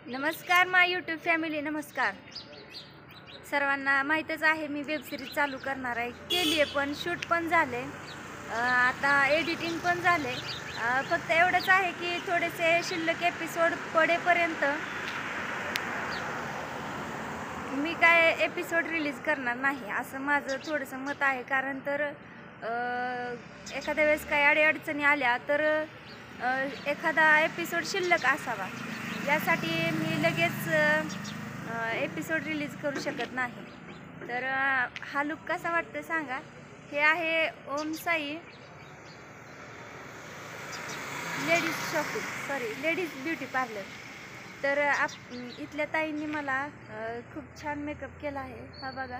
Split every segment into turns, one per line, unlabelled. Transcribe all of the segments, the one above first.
नमस्कार माय YouTube family, नमस्कार सर्वांना. माहीतच आहे मी वेबसिरीज चालू करणार आहे, केली आहे, पण शूट पण झाले, आता एडिटिंग पण झाले. फक्त एवढंच आहे की थोडेसे शिल्लक एपिसोड पडेपर्यंत मी काय एपिसोड रिलीज करणार नाही, असं माझं थोडंसं मत आहे. कारण तर एखाद्या वेळेस काही अडीअडचणी आल्या तर एखादा एपिसोड शिल्लक असावा, यासाठी मी लगेच एपिसोड रिलीज करू शकत नाही. तर हा लुक कसा वाटतं सांगा. हे आहे ओम साई लेडीज ब्युटी पार्लर. तर इथल्या ताईंनी मला खूप छान मेकअप केला आहे. हा बघा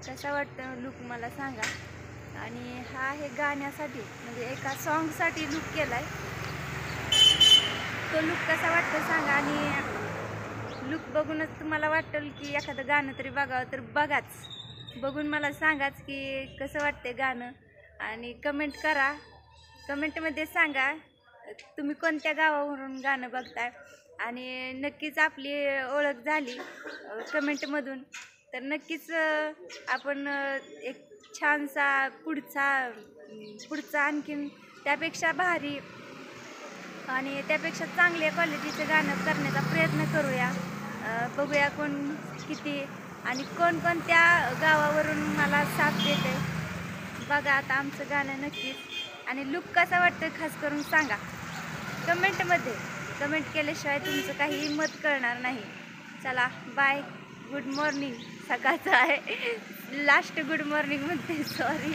कसा वाटतं लुक, मला सांगा. आणि हा आहे गाण्यासाठी, म्हणजे एका सॉन्गसाठी लुक केला आहे. तो लुक कसा वाटतो सांगा. आणि लुक बघूनच तुम्हाला वाटेल की एखादं गाणं तरी बघावं, तर बघाच, बघून मला सांगाच की कसं वाटते गाणं. आणि कमेंट करा, कमेंटमध्ये सांगा तुम्ही कोणत्या गावावरून गाणं बघताय. आणि नक्कीच आपली ओळख झाली कमेंटमधून, तर नक्कीच आपण एक छानसा पुढचा आणखीन त्यापेक्षा भारी आणि त्यापेक्षा चांगल्या क्वालिटीचं गाणं करण्याचा प्रयत्न करूया. बघूया कोण किती आणि कोणकोणत्या गावावरून मला साथ देते. बघा आता आमचं गाणं नक्कीच. आणि लुक कसा वाटतं खास करून सांगा कमेंटमध्ये. कमेंट केल्याशिवाय तुमचं काही मत कळणार नाही. चला बाय, गुड मॉर्निंग. सकाळचं आहे, लास्ट गुड मॉर्निंग म्हणते, सॉरी.